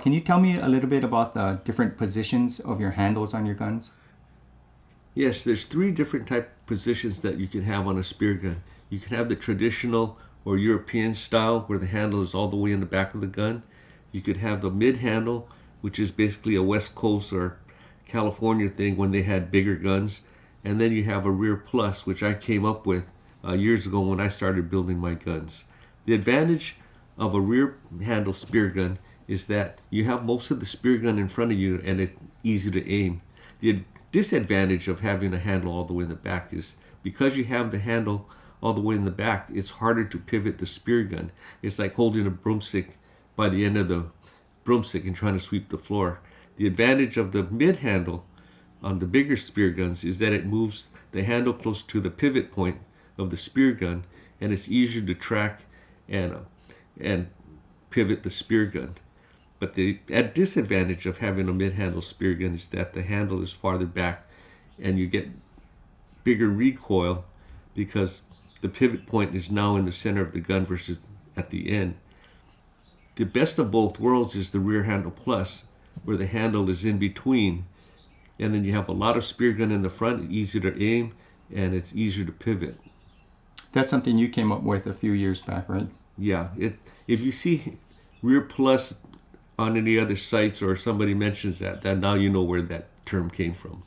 Can you tell me a little bit about the different positions of your handles on your guns? Yes, there's three different type positions that you can have on a spear gun. You can have the traditional or European style where the handle is all the way in the back of the gun. You could have the mid handle, which is basically a West Coast or California thing when they had bigger guns. And then you have a rear plus, which I came up with years ago when I started building my guns. The advantage of a rear handle spear gun is that you have most of the spear gun in front of you and it's easy to aim. The disadvantage of having a handle all the way in the back is because you have the handle all the way in the back, it's harder to pivot the spear gun. It's like holding a broomstick by the end of the broomstick and trying to sweep the floor. The advantage of the mid handle on the bigger spear guns is that it moves the handle close to the pivot point of the spear gun, and it's easier to track and pivot the spear gun. But the disadvantage of having a mid-handle spear gun is that the handle is farther back and you get bigger recoil because the pivot point is now in the center of the gun versus at the end. The best of both worlds is the rear handle plus, where the handle is in between, and then you have a lot of spear gun in the front, easy to aim, and it's easier to pivot. That's something you came up with a few years back, right? Yeah, if you see rear plus on any other sites or somebody mentions that, then now you know where that term came from.